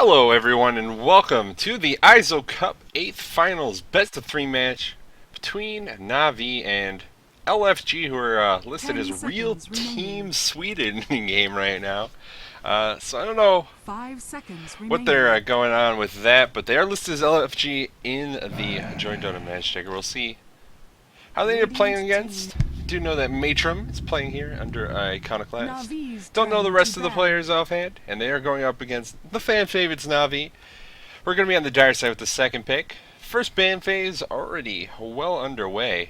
Hello everyone and welcome to the EIZO Cup 8th Finals Best of 3 match between Na'Vi and LFG, who are listed as Real Team Sweden in game right now. So I don't know 5 seconds what they're going on with that, but they are listed as LFG in the Joint Donut match checker. We'll see how they are playing against. Do know that Matrim is playing here under Iconoclast. Don't know the rest of the players offhand, and they are going up against the fan favorites Na'Vi. We're going to be on the dire side with the second pick. First ban phase already well underway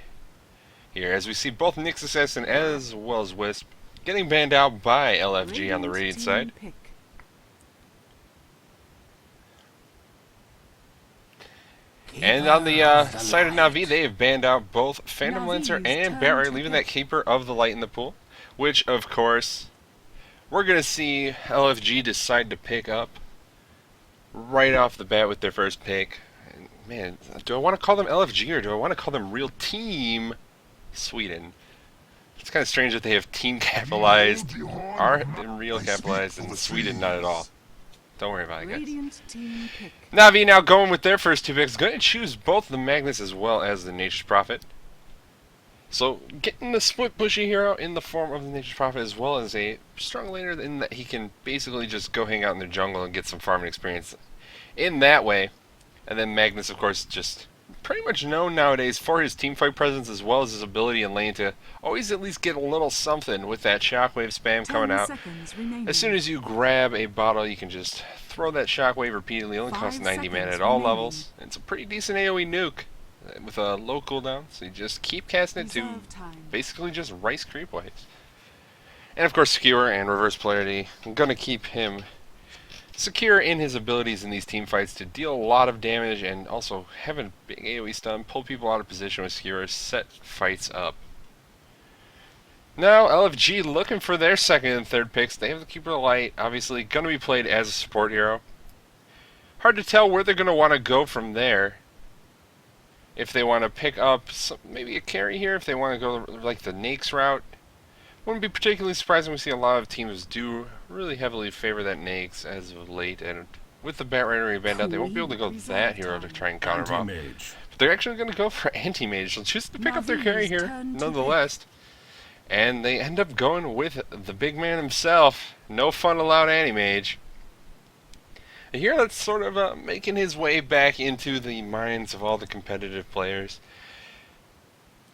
here, as we see both Nyx Assassin as well as Wisp getting banned out by LFG on the Radiant side. And on the side of Na'Vi, they have banned out both Phantom Lancer and Barrier, leaving that Keeper of the Light in the pool. Which, of course, we're going to see LFG decide to pick up right off the bat with their first pick. And man, do I want to call them LFG or do I want to call them Real Team Sweden? It's kind of strange that they have team capitalized, are real capitalized, and Sweden not at all. Don't worry about it, guys. Na'Vi now going with their first two picks. Going to choose both the Magnus as well as the Nature's Prophet. So getting the split pushy hero in the form of the Nature's Prophet, as well as a strong laner in that he can basically just go hang out in the jungle and get some farming experience in that way. And then Magnus, of course, just pretty much known nowadays for his teamfight presence as well as his ability in lane to always at least get a little something with that shockwave spam coming out. As soon as you grab a bottle, you can just throw that shockwave repeatedly. It only costs 90 mana at all levels. It's a pretty decent AoE nuke with a low cooldown, so you just keep casting it to basically just rice creep waves. And of course, Skewer and Reverse Polarity. I'm going to keep him secure in his abilities in these team fights to deal a lot of damage and also have a big AoE stun, pull people out of position with Skewer, set fights up. Now LFG looking for their second and third picks. They have the Keeper of the Light, obviously going to be played as a support hero. Hard to tell where they're going to want to go from there. If they want to pick up maybe a carry here, if they want to go like the Nyx route. Wouldn't be particularly surprising. We see a lot of teams do really heavily favor that Nyx as of late, and with the Bat Rider banned out, they won't be able to go that hero to try and counter them. But they're actually going to go for Anti-Mage. They'll choose to pick up their carry here, nonetheless. And they end up going with the big man himself. No fun allowed, Anti-Mage. And here that's sort of making his way back into the minds of all the competitive players.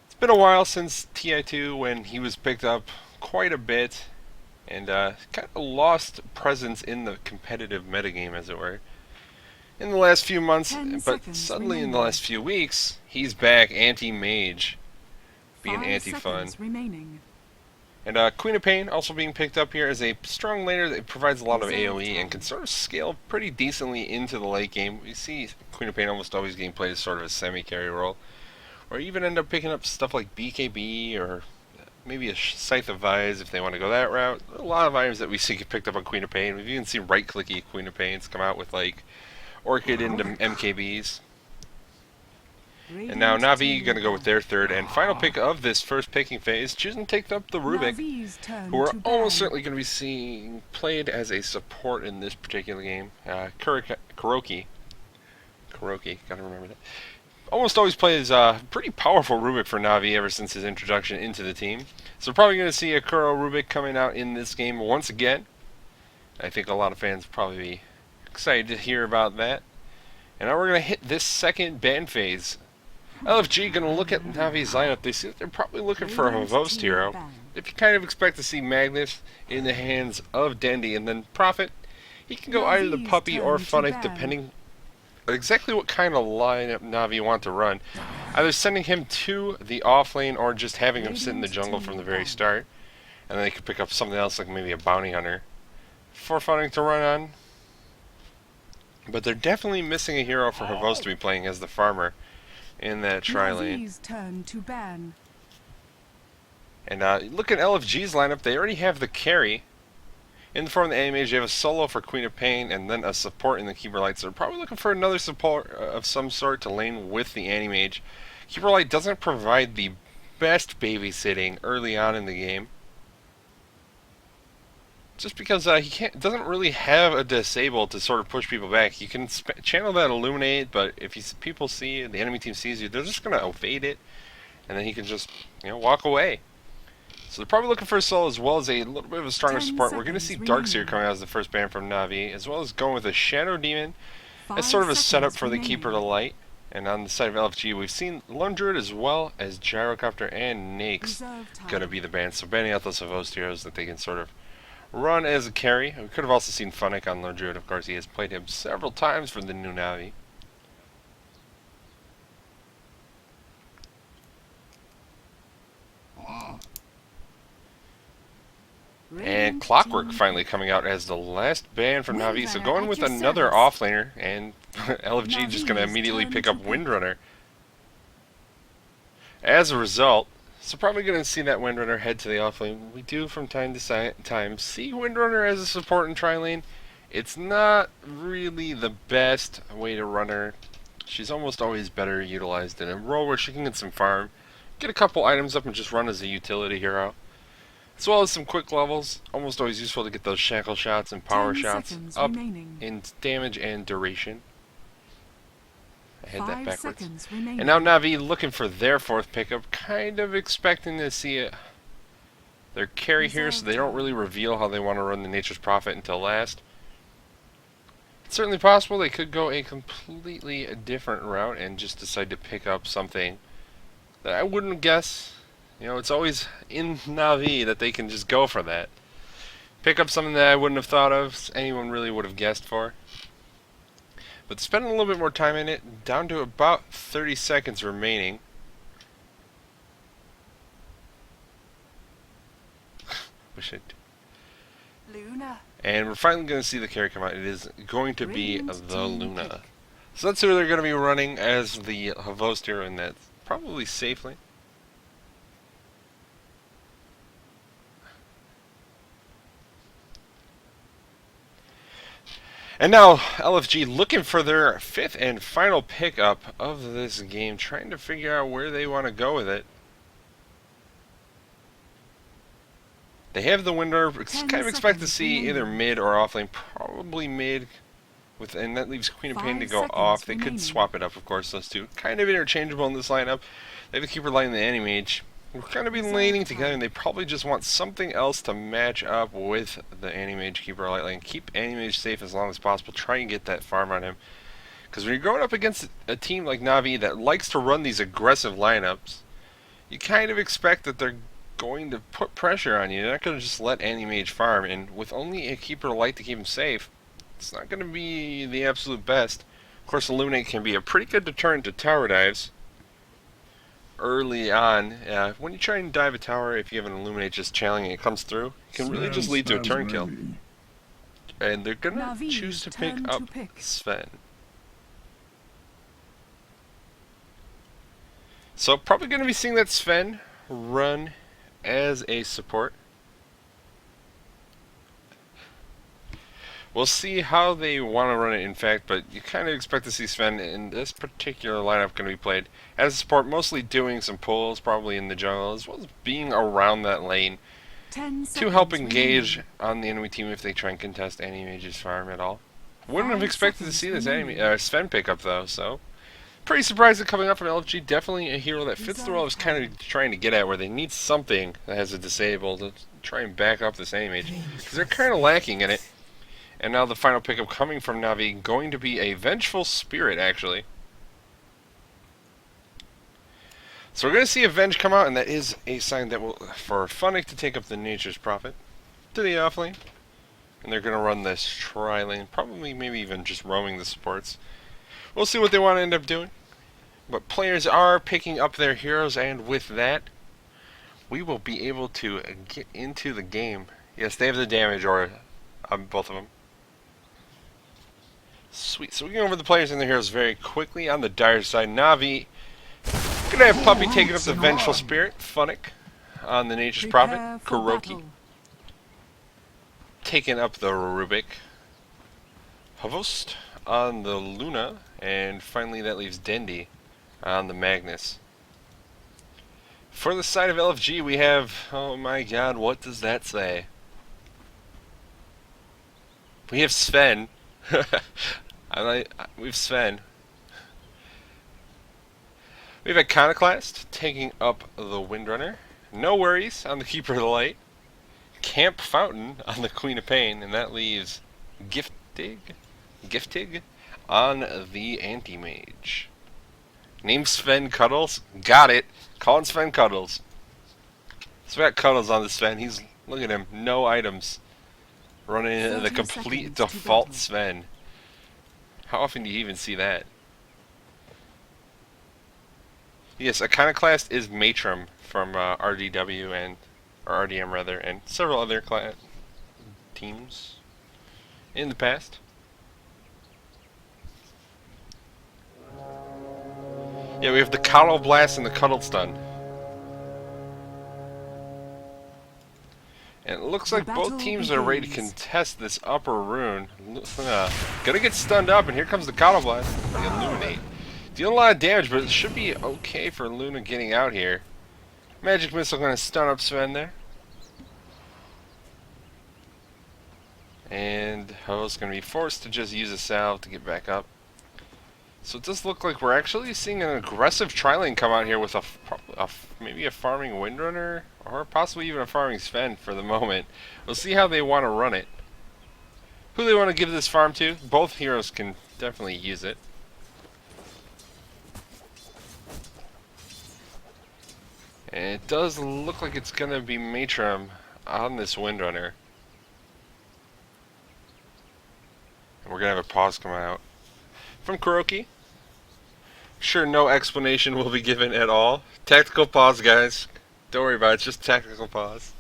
It's been a while since TI2 when he was picked up quite a bit and kind of lost presence in the competitive metagame, as it were, in the last few months. But suddenly in the last few weeks, he's back anti-mage, being anti-fun. And Queen of Pain also being picked up here as a strong laner that provides a lot of AoE and can sort of scale pretty decently into the late game. We see Queen of Pain almost always getting played as sort of a semi-carry role, or even end up picking up stuff like BKB or maybe a Scythe of Vise if they want to go that route. A lot of items that we see get picked up on Queen of Pain. We've even seen right-clicky Queen of Pains come out with like Orchid into MKBs. And now Na'Vi going to go with their third and final pick of this first picking phase, choosing to take up the Rubik, who are almost certainly going to be seeing played as a support in this particular game. Kuroki, gotta remember that. Almost always plays pretty powerful Rubik for Na'Vi ever since his introduction into the team. So probably going to see a Kuro Rubik coming out in this game once again. I think a lot of fans will probably be excited to hear about that. And now we're going to hit this second ban phase. LFG going to look at Na'Vi's lineup. They see that they're probably looking for a Havost hero. If you kind of expect to see Magnus in the hands of Dendy, and then Prophet, he can go either the Puppy or Funnick, depending exactly what kind of lineup Na'Vi want to run. Either sending him to the off lane or just having him sit in the jungle from the very start. And then they could pick up something else like maybe a Bounty Hunter for Funnick to run on. But they're definitely missing a hero for Havost to be playing as the farmer in that tri-lane. And look at LFG's lineup. They already have the carry. In the form of the Anti-Mage, you have a solo for Queen of Pain and then a support in the Keeper Light. So they're probably looking for another support of some sort to lane with the Anti-Mage. Keeper Light doesn't provide the best babysitting early on in the game. just because he doesn't really have a disable to sort of push people back. You can channel that illuminate, but if people see the enemy team sees you, they're just gonna evade it, and then he can just walk away. So they're probably looking for a soul as well as a little bit of a stronger support. We're gonna see Darkseer coming out as the first ban from Na'Vi, as well as going with a Shadow Demon as sort of a setup for the Keeper of the Light. And on the side of LFG, we've seen Lone Druid as well as Gyrocopter and Nakes gonna be the ban. So banning out those host heroes that they can sort of run as a carry. We could have also seen Funnick on Lone Druid. Of course, he has played him several times for the new Na'Vi. And Clockwork finally coming out as the last ban from Na'Vi. So going with another offlaner, and LFG just going to immediately pick up Windrunner. As a result, so probably going to see that Windrunner head to the offlane. We do from time to time see Windrunner as a support in tri-lane. It's not really the best way to run her. She's almost always better utilized in a role where she can get some farm, get a couple items up, and just run as a utility hero. As well as some quick levels, almost always useful to get those shackle shots and power shots up in damage and duration. I had that backwards. And now Na'Vi looking for their fourth pickup, kind of expecting to see their carry here, so they don't really reveal how they want to run the Nature's Prophet until last. It's certainly possible they could go a completely different route and just decide to pick up something that I wouldn't guess. It's always in Na'Vi that they can just go for that. Pick up something that I wouldn't have thought of, anyone really would have guessed for. But spending a little bit more time in it, down to about 30 seconds remaining. Wish it. Luna. And we're finally going to see the carry come out. It is going to be the Luna. So that's who they're going to be running as the host hero in that, probably safely. And now, LFG looking for their fifth and final pickup of this game, trying to figure out where they want to go with it. They have the window, kind of expect to see either mid or off lane, probably mid, and that leaves Queen of Pain to go off. They could swap it up, of course, those two. Kind of interchangeable in this lineup. They have the Keeper Light and the Anti-Mage. We're kind of be laning together, and they probably just want something else to match up with the Anti-Mage Keeper Light lane. Keep Anti-Mage safe as long as possible. Try and get that farm on him. Because when you're going up against a team like Na'Vi that likes to run these aggressive lineups, you kind of expect that they're going to put pressure on you. They're not going to just let Anti-Mage farm, and with only a Keeper Light to keep him safe, it's not going to be the absolute best. Of course, Illuminate can be a pretty good deterrent to tower dives. Early on, when you try and dive a tower, if you have an Illuminate just channeling and it comes through, it can really just lead to a turn kill. And they're gonna choose to pick up Sven. So probably gonna be seeing that Sven run as a support. We'll see how they want to run it, in fact, but you kind of expect to see Sven in this particular lineup going to be played as a support, mostly doing some pulls, probably in the jungle, as well as being around that lane to help engage on the enemy team if they try and contest Anti-Mage's farm at all. Wouldn't have expected to see this Sven pickup, though, so pretty surprised at coming up from LFG. Definitely a hero that fits the role I was kind of trying to get at, where they need something that has a disable to try and back up this Anti-Mage, because they're kind of lacking in it. And now the final pickup coming from Na'Vi, going to be a Vengeful Spirit, actually. So we're going to see Avenge come out, and that is a sign that will, for Funnick to take up the Nature's Prophet to the offlane. And they're going to run this tri-lane, probably maybe even just roaming the supports. We'll see what they want to end up doing. But players are picking up their heroes, and with that, we will be able to get into the game. Yes, they have the damage, or both of them. Sweet. So we go over the players and the heroes very quickly. On the dire side, Na'Vi gonna have Puppy taking up the Vengeful Spirit. Funnick on the Nature's Prophet. Kuroki taking up the Rubik. Havost on the Luna. And finally that leaves Dendi on the Magnus. For the side of LFG we have, oh my god, what does that say? We have Sven. We have Sven. We have Iconoclast taking up the Windrunner. No worries on the Keeper of the Light. Camp Fountain on the Queen of Pain, and that leaves Giftig on the Anti-Mage. Name Sven Cuddles? Got it. Call him Sven Cuddles. So we got Cuddles on the Sven. Look at him. No items. Running the complete default Sven. How often do you even see that? Yes, Iconoclast is Matrim from RDW or RDM rather, and several other teams in the past. Yeah, we have the Coddle Blast and the Cuddle Stun. And it looks like both teams are ready to contest this upper rune. Gonna get stunned up, and here comes the Coddle Blast. The Illuminate. Dealing a lot of damage, but it should be okay for Luna getting out here. Magic Missile gonna stun up Sven there. And Ho's gonna be forced to just use a salve to get back up. So it does look like we're actually seeing an aggressive tri-lane come out here with maybe a farming Windrunner, or possibly even a farming Sven for the moment. We'll see how they want to run it. Who they want to give this farm to? Both heroes can definitely use it. And it does look like it's going to be Matrim on this Windrunner. And we're going to have a pause come out from Kuroki. Sure, no explanation will be given at all. Tactical pause, guys. Don't worry about it, it's just tactical pause.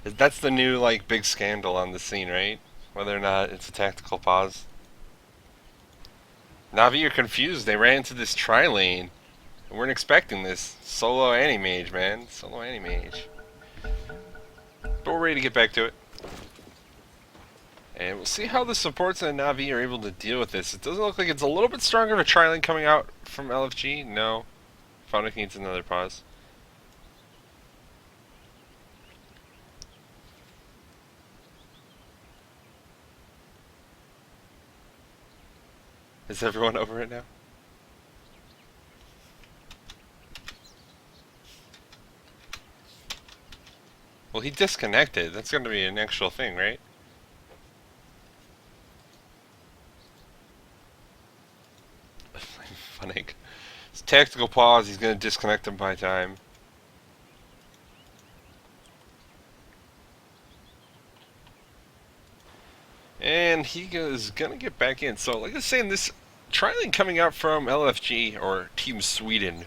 That's the new, like, big scandal on the scene, right? Whether or not it's a tactical pause. Na'Vi are confused. They ran into this tri-lane. We weren't expecting this. Solo Anti-Mage, man. Solo Anti-Mage. But we're ready to get back to it. And we'll see how the supports and Na'Vi are able to deal with this. It doesn't look like it's a little bit stronger of a tri-lane coming out from LFG. No. Phonic needs another pause. Is everyone over it now? Well, he disconnected. That's going to be an actual thing, right? Funny. It's tactical pause. He's going to disconnect him by time. And he is going to get back in. So, like I was saying, this tri-lane coming out from LFG, or Team Sweden.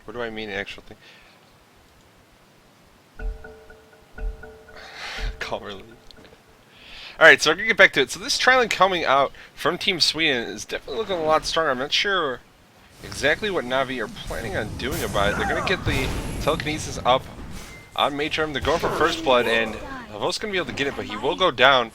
What do I mean, actual thing? Calmerly. Alright, so we're going to get back to it. So this tri-lane coming out from Team Sweden is definitely looking a lot stronger. I'm not sure exactly what Na'Vi are planning on doing about it. They're going to get the telekinesis up on Matrim. They're going for First Blood, and Havos going to be able to get it, but he will go down.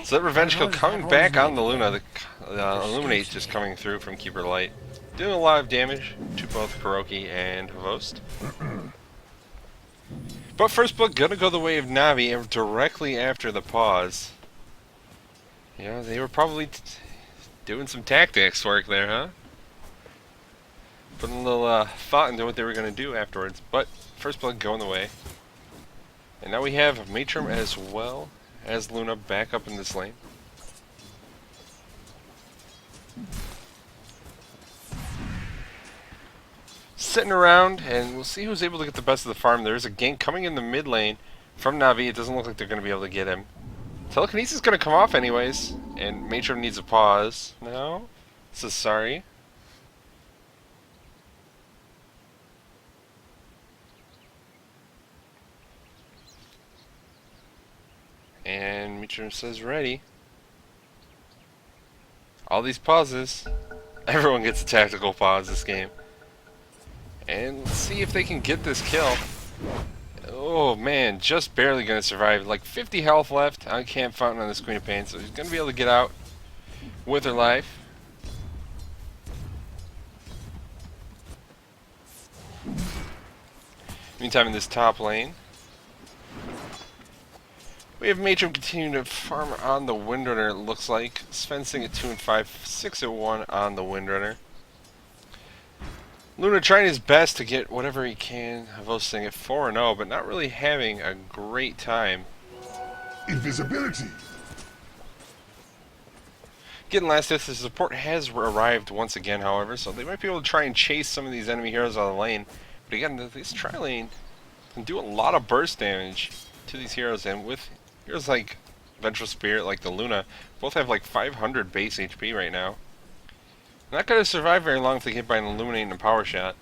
So that Revenge Kill coming back on the Luna. The Illuminate just coming through from Keeper Light. Doing a lot of damage to both Kuroki and Havost. But First Blood gonna go the way of Na'Vi directly after the pause. Yeah, they were probably doing some tactics work there, huh? Putting a little thought into what they were gonna do afterwards. But First Blood going the way. And now we have Matrim as well as Luna back up in this lane. Sitting around, and we'll see who's able to get the best of the farm. There is a gank coming in the mid lane from Na'Vi. It doesn't look like they're going to be able to get him. Telekinesis is going to come off anyways, and Matrim needs a pause. No? So sorry. And Matrim says ready. All these pauses. Everyone gets a tactical pause this game. And let's see if they can get this kill. Oh man, just barely gonna survive. Like 50 health left on Camp Fountain on this Queen of Pain, so he's gonna be able to get out with her life. Meantime, in this top lane, we have Matron continuing to farm on the Windrunner, it looks like. Sven sitting at 2 and 5, 6 and 1 on the Windrunner. Luna trying his best to get whatever he can. Havos sitting at 4 and 0, but not really having a great time. Invisibility. Getting last hits, the support has arrived once again, however, so they might be able to try and chase some of these enemy heroes out of the lane. But again, this tri-lane can do a lot of burst damage to these heroes, and with heroes like Vengeful Spirit, like the Luna, both have like 500 base HP right now. Not going to survive very long if they get hit by an Illuminating and Power Shot.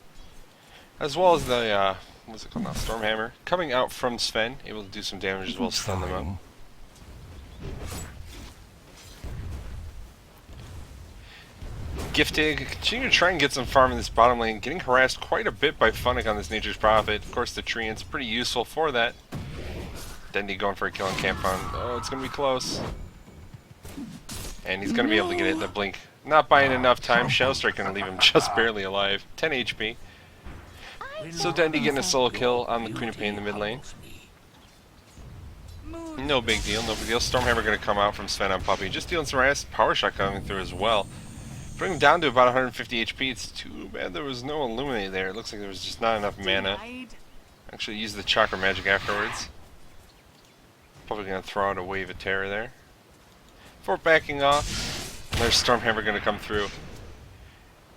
As well as the, what's it called now, Stormhammer, coming out from Sven, able to do some damage as well as stun them up. Giftig continue to try and get some farm in this bottom lane, getting harassed quite a bit by Funnick on this Nature's Prophet. Of course, the Treant's pretty useful for that. Dendy going for a kill on Camp Farm. Oh, it's going to be close. And he's going to be able to get it in the blink. Not buying enough time. Shell Strike going to leave him just barely alive. 10 HP. So Dendy getting a solo kill on the Queen of Pain in the mid lane. No big deal, no big deal. Stormhammer going to come out from Sven on Puppy. Just dealing some harass. Power Shot coming through as well. Bring him down to about 150 HP. It's too bad there was no Illuminate there. It looks like there was just not enough mana. Actually use the Chakra Magic afterwards. Probably going to throw out a Wave of Terror there. Before backing off. There's Stormhammer going to come through.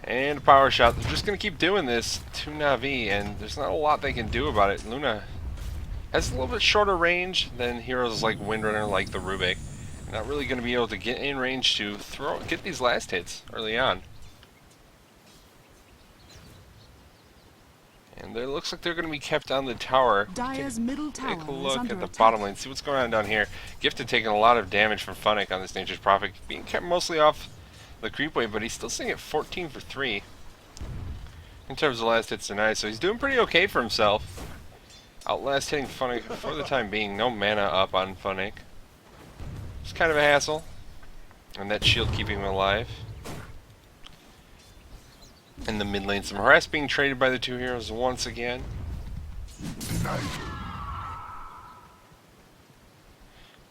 And a Power Shot. They're just going to keep doing this to Na'Vi, and there's not a lot they can do about it. Luna has a little bit shorter range than heroes like Windrunner, like the Rubik. Not really going to be able to get in range to get these last hits early on. And it looks like they're going to be kept on the tower. Dire's middle tower Take a look at the attack. bottom lane, see what's going on down here. Gifted taking a lot of damage from Funnick on this Nature's Prophet, being kept mostly off the creep wave, but he's still sitting at 14 for 3 in terms of last hits tonight, so he's doing pretty okay for himself. Outlast hitting Funnick for the time being. No mana up on Funnick. It's kind of a hassle, and that shield keeping him alive. In the mid lane, some harass being traded by the two heroes once again.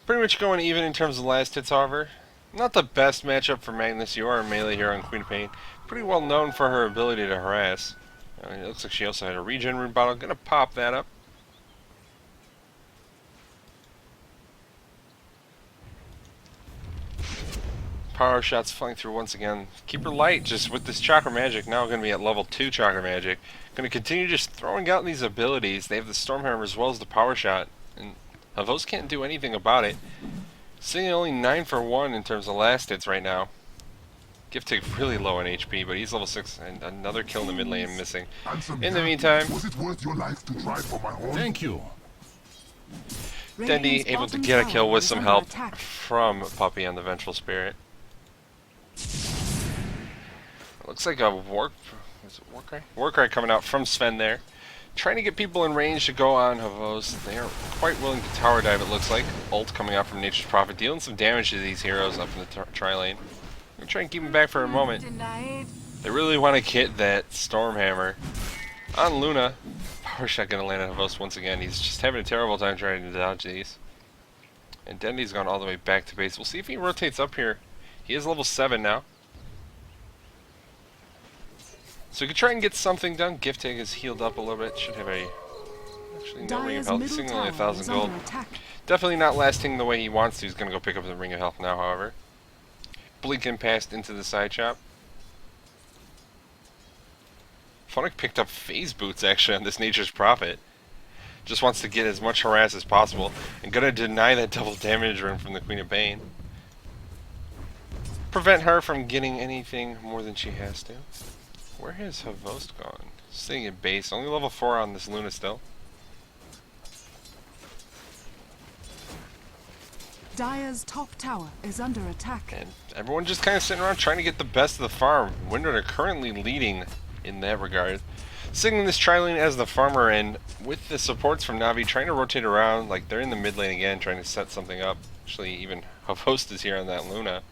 Pretty much going even in terms of last hits, however. Not the best matchup for Magnus. You are a melee hero on Queen of Pain. Pretty well known for her ability to harass. It looks like she also had a regen rune bottle. Gonna pop that up. Power shots flying through once again. Keep her light just with this Chakra Magic. Now going to be at level 2 Chakra Magic. Going to continue just throwing out these abilities. They have the Stormhammer as well as the Power Shot. And Havos can't do anything about it. Sitting at only 9 for 1 in terms of last hits right now. Giftig really low on HP, but he's level 6 and another kill in the mid lane missing. In the meantime, Was it worth your life to try for my horn? Thank you. Dendy able to get a kill with some help from Puppy on the Vengeful Spirit. Looks like a Warcry coming out from Sven there. Trying to get people in range to go on Havos. They are quite willing to tower dive, it looks like. Ult coming out from Nature's Prophet, dealing some damage to these heroes up in the tri-lane. I'm trying to keep them back for a moment. Denied. They really want to get that Stormhammer on Luna. Power Shot going to land on Havos once again. He's just having a terrible time trying to dodge these. And Dendy's gone all the way back to base. We'll see if he rotates up here. He is level 7 now. So we could try and get something done. Giftig is healed up a little bit. Should have a... Actually, no Ring of Health. He's only 1,000 gold. Definitely not lasting the way he wants to. He's going to go pick up the Ring of Health now, however. Blinking past into the side shop. Funnick picked up phase boots, actually, on this Nature's Prophet. Just wants to get as much harass as possible. And going to deny that double damage rune from the Queen of Pain. Prevent her from getting anything more than she has to. Where has Havos gone? Sitting at base. Only level 4 on this Luna still. Dire's top tower is under attack. And everyone just kind of sitting around trying to get the best of the farm. Windrunner currently leading in that regard. Sitting in this tri-lane as the farmer, and with the supports from Na'Vi trying to rotate around, like they're in the mid lane again trying to set something up. Actually, even Havos is here on that Luna.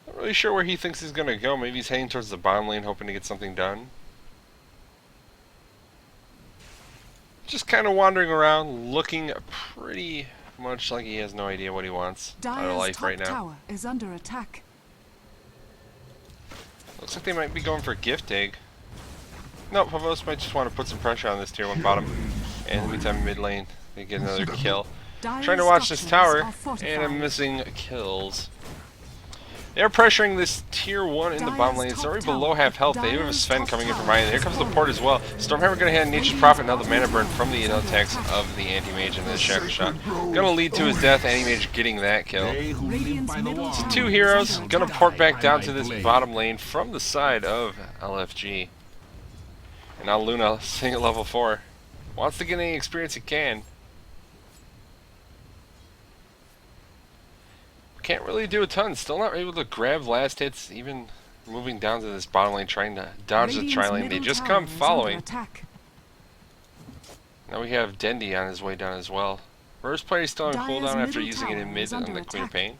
Not really sure where he thinks he's going to go. Maybe he's heading towards the bottom lane hoping to get something done. Just kind of wandering around, looking pretty much like he has no idea what he wants out of Dire's life top right now. tower is under attack. Looks like they might be going for gift egg. Nope, Pavos might just want to put some pressure on this tier 1 bottom. And in the meantime, mid lane, they get another kill. Dire's Trying to watch this structures tower, are fortified. and I'm missing kills. They're pressuring this tier 1 in the bottom lane. It's already below half health. They do have a Sven coming in from mine. Here comes the port as well. Stormhammer going to hand Nature's Prophet now the mana burn from the attacks of the Anti-Mage and the Shackle Shot. Going to lead to his death. Anti-Mage getting that kill. Radiant's middle tower Two is heroes under going to attack. port back down to this bottom lane from the side of LFG. And now Luna, sitting at level 4, wants to get any experience he can. Can't really do a ton. Still not able to grab last hits, even moving down to this bottom lane, trying to dodge the Radiant's tri-lane. They middle just tower come is under following. attack. Now we have Dendi on his way down as well. First player still on Dire's cooldown after middle using it in tower mid is on under the Queen of attack. Pain.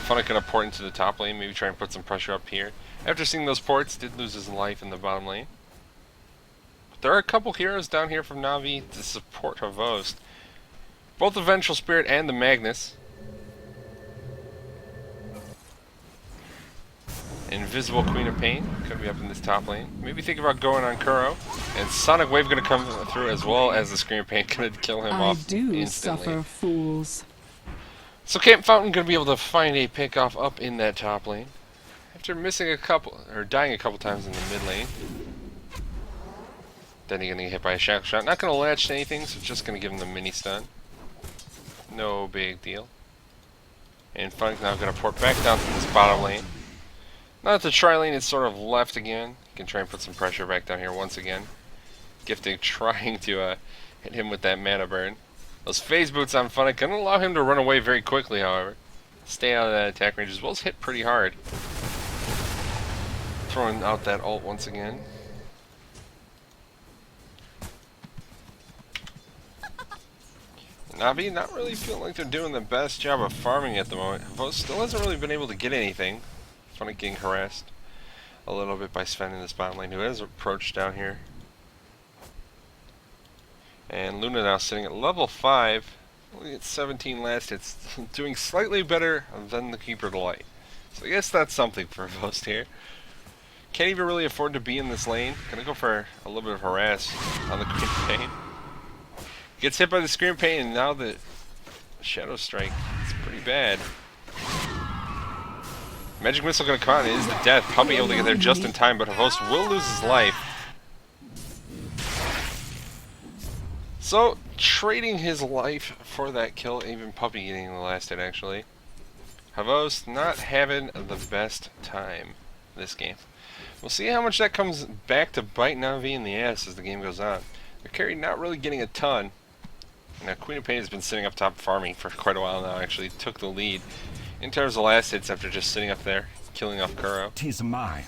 Funnick gonna port into the top lane, maybe try and put some pressure up here. After seeing those ports, did lose his life in the bottom lane. But there are a couple heroes down here from Na'Vi to support Havost. Both the Vengeful Spirit and the Magnus. Invisible Queen of Pain could be up in this top lane. Maybe think about going on Kuro. And Sonic Wave going to come through as well as the Scream of Pain, going to kill him I off do instantly. suffer fools. So Camp Fountain going to be able to find a pickoff up in that top lane. After missing a couple, or dying a couple times in the mid lane. Then he's going to get hit by a Shackle Shot. Not going to latch to anything, so just going to give him the mini stun. No big deal. And Funk's now going to port back down to this bottom lane. Now that the tri-lane is sort of left again, you can try and put some pressure back down here once again. Gifting trying to hit him with that mana burn. Those phase boots on Funnick gonna allow him to run away very quickly, however. Stay out of that attack range as well as hit pretty hard. Throwing out that ult once again. Na'Vi not really feeling like they're doing the best job of farming at the moment. Vost still hasn't really been able to get anything. Funny getting harassed a little bit by Sven in this bottom lane, who has approached down here. And Luna now sitting at level 5, only at 17 last hits, doing slightly better than the Keeper of the Light. So I guess that's something for Vost here. Can't even really afford to be in this lane. Gonna go for a little bit of harass on the Queen of Pain. Gets hit by the Scream of Pain, and now the Shadow Strike is pretty bad. Magic Missile gonna come out, and it is the death. Puppy able to get there just in time, but Host will lose his life. So, trading his life for that kill, even Puppy getting the last hit actually. Havos not having the best time this game. We'll see how much that comes back to bite Na'Vi in the ass as the game goes on. Their carry not really getting a ton. Now Queen of Pain has been sitting up top farming for quite a while now, actually took the lead in terms of last hits after just sitting up there, killing off Kuro. 'Tis mine.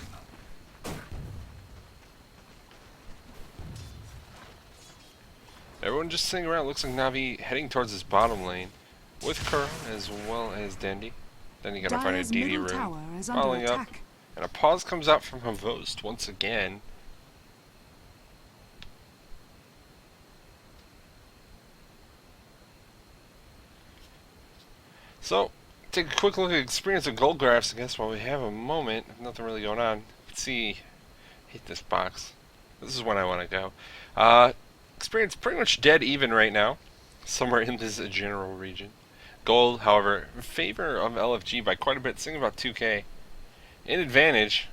Everyone just sitting around. Looks like Na'Vi heading towards this bottom lane with Kuro as well as Dendi. Then you gotta find a Dire's DD middle room. tower is under Following up, attack. and a pause comes out from Havost once again. So, take a quick look at experience of gold graphs, I guess, while we have a moment. Nothing really going on. Let's see. Hit this box. This is when I want to go. Experience pretty much dead even right now. Somewhere in this general region. Gold, however, in favor of LFG by quite a bit, sitting about 2k. In advantage.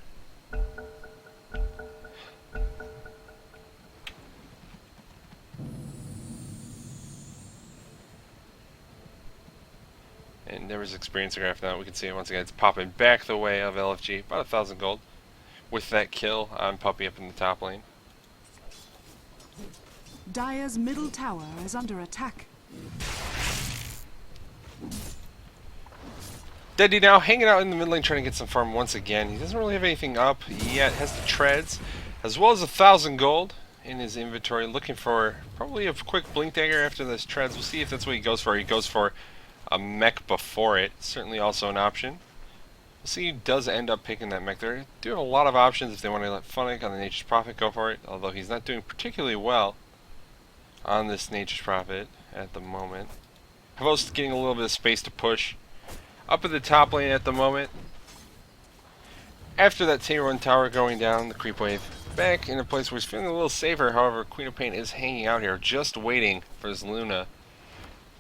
And there was experience graph now. We can see it once again. It's popping back the way of LFG. About 1,000 gold. With that kill on Puppy up in the top lane. Dire's middle tower is under attack. Dendi now hanging out in the mid lane trying to get some farm once again. He doesn't really have anything up yet. Has the treads as well as 1,000 gold in his inventory. Looking for probably a quick blink dagger after this treads. We'll see if that's what he goes for. He goes for a mech before it. Certainly also an option. We'll see who does end up picking that mech. They're doing a lot of options if they want to let Funnick on the Nature's Prophet go for it. Although he's not doing particularly well. on this Nature's Prophet at the moment. Havos getting a little bit of space to push up at the top lane at the moment. After that tier 1 tower going down, the creep wave back in a place where he's feeling a little safer. However, Queen of Pain is hanging out here, just waiting for his Luna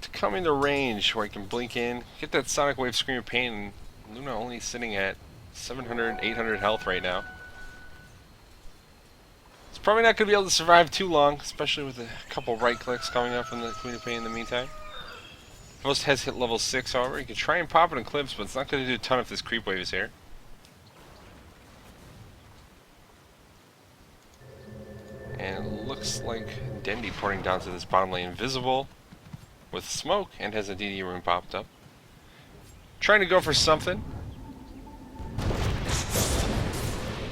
to come into range where he can blink in, get that Sonic Wave Scream of Pain, and Luna only sitting at 700, 800 health right now. It's probably not going to be able to survive too long, especially with a couple right clicks coming up from the Queen of Pain in the meantime. Most has hit level 6, however. He can try and pop it in clips, but it's not going to do a ton if this creep wave is here. And it looks like Dendi porting down to this bottom lane invisible with smoke and has a DD rune popped up. Trying to go for something.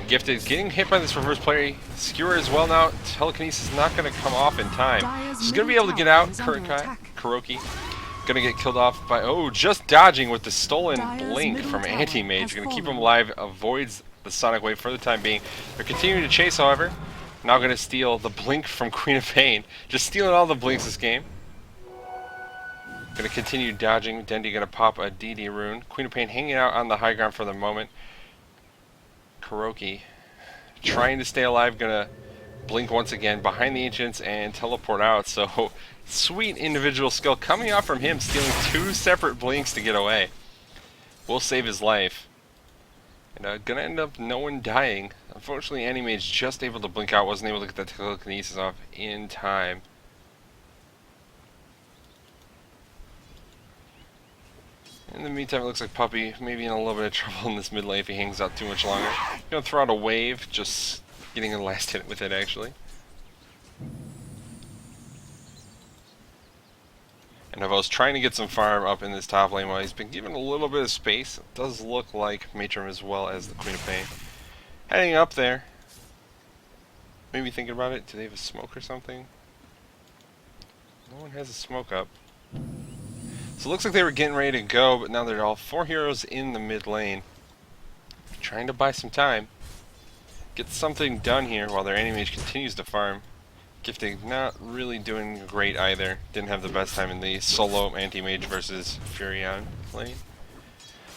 Gifted getting hit by this reverse play. Skewer as well now. Telekinesis is not going to come off in time. She's going to be able to get out. Kuroki going to get killed off by, just dodging with the stolen blink from Anti-Mage. Going to keep him alive, avoids the Sonic Wave for the time being. They're continuing to chase, however. Now going to steal the blink from Queen of Pain. Just stealing all the blinks this game. Going to continue dodging. Dendi going to pop a DD rune. Queen of Pain hanging out on the high ground for the moment. Kuroki trying to stay alive, gonna blink once again behind the ancients and teleport out. So sweet individual skill coming out from him, stealing 2 separate blinks to get away. Will save his life. And gonna end up no one dying. Unfortunately, Anti-Mage just able to blink out, wasn't able to get that telekinesis off in time. In the meantime, it looks like Puppy may be in a little bit of trouble in this mid lane if he hangs out too much longer. Gonna throw out a wave, just getting a last hit with it actually. And Havos trying to get some farm up in this top lane while he's been given a little bit of space. It does look like Matron as well as the Queen of Pain. Heading up there. Maybe thinking about it, do they have a smoke or something? No one has a smoke up. So it looks like they were getting ready to go, but now they're all 4 heroes in the mid lane. Trying to buy some time. Get something done here while their Anti-Mage continues to farm. Gifting not really doing great either. Didn't have the best time in the solo Anti-Mage versus Furion lane.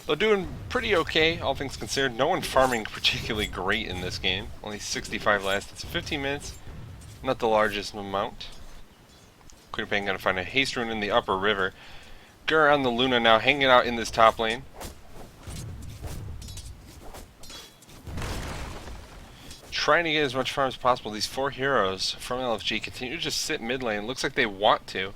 Though doing pretty okay, all things considered. No one farming particularly great in this game. Only 65 last. It's 15 minutes. Not the largest amount. Queen of Pain gonna find a haste rune in the upper river. Gur on the Luna now, hanging out in this top lane. Trying to get as much farm as possible. These 4 heroes from LFG continue to just sit mid lane. Looks like they want to.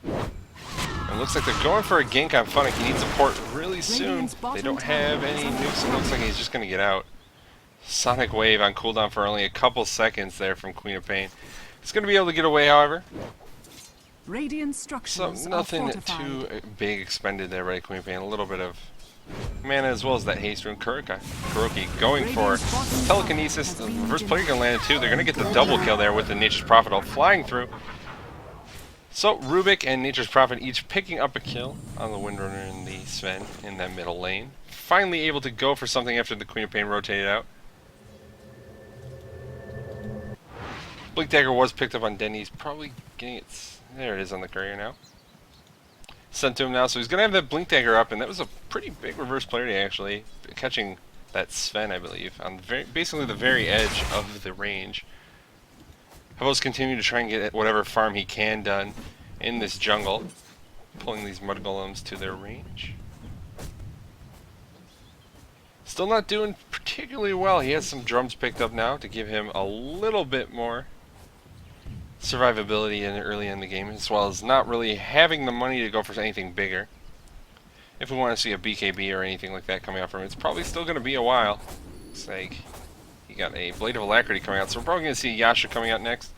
It looks like they're going for a gank on Funnick. He needs a port really soon. They don't have any nukes. It looks like he's just going to get out. Sonic Wave on cooldown for only a couple seconds there from Queen of Pain. He's going to be able to get away, however. So nothing too big expended there by Queen of Pain. A little bit of mana as well as that haste rune. Kuroki going for telekinesis. The reverse player going to land it too. They're going to get the double kill there with the Nature's Prophet all flying through. So Rubik and Nature's Prophet each picking up a kill on the Windrunner and the Sven in that middle lane. Finally able to go for something after the Queen of Pain rotated out. Blink Dagger was picked up on Denny. He's probably getting it. There it is on the courier now. Sent to him now, so he's going to have that Blink Dagger up, and that was a pretty big reverse polarity actually, catching that Sven, I believe, on basically the very edge of the range. Havos continue to try and get whatever farm he can done in this jungle, pulling these mud golems to their range. Still not doing particularly well. He has some drums picked up now to give him a little bit more survivability early in the game, as well as not really having the money to go for anything bigger. If we want to see a BKB or anything like that coming out from him, it's probably still going to be a while. Looks like he got a Blade of Alacrity coming out, so we're probably going to see Yasha coming out next.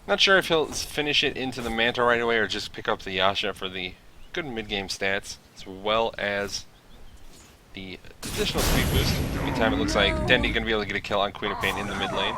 Not sure if he'll finish it into the Manta right away or just pick up the Yasha for the good mid-game stats, as well as the additional speed boost. In the meantime, it looks like Dendi going to be able to get a kill on Queen of Pain in the mid lane.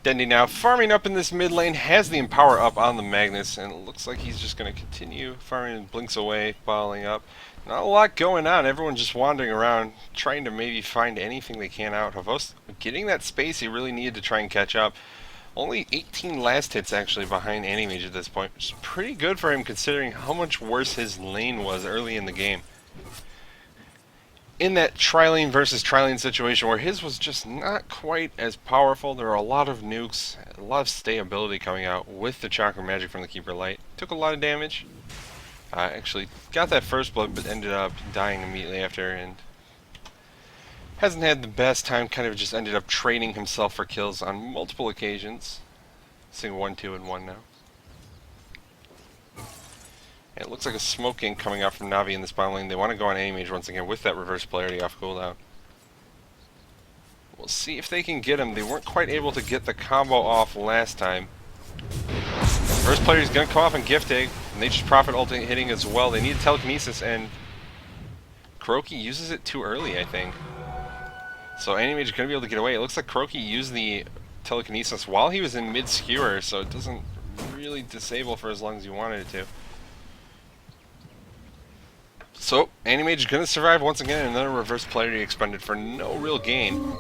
Dendi now farming up in this mid lane, has the Empower up on the Magnus, and it looks like he's just going to continue farming and blinks away, bottling up. Not a lot going on, everyone just wandering around, trying to maybe find anything they can out. Havos getting that space he really needed to try and catch up. Only 18 last hits actually behind Animage at this point, which is pretty good for him considering how much worse his lane was early in the game. In that tri-lane versus tri-lane situation where his was just not quite as powerful, there were a lot of nukes, a lot of stayability coming out with the Chakra Magic from the Keeper Light. Took a lot of damage. Actually got that first blood, but ended up dying immediately after, and hasn't had the best time, kind of just ended up trading himself for kills on multiple occasions. Seeing 1, 2, and 1 now. It looks like a smoke gank coming out from Na'Vi in this bottom lane. They want to go on Animage once again with that reverse polarity off cooldown. We'll see if they can get him. They weren't quite able to get the combo off last time. Reverse polarity is going to come off in Gift Egg. Nature's Prophet ult hitting as well. They need Telekinesis, and Kuroki uses it too early, I think. So Animage is going to be able to get away. It looks like Kuroki used the Telekinesis while he was in mid-skewer, so it doesn't really disable for as long as you wanted it to. So, Animage is going to survive once again, and another reverse polarity expended for no real gain.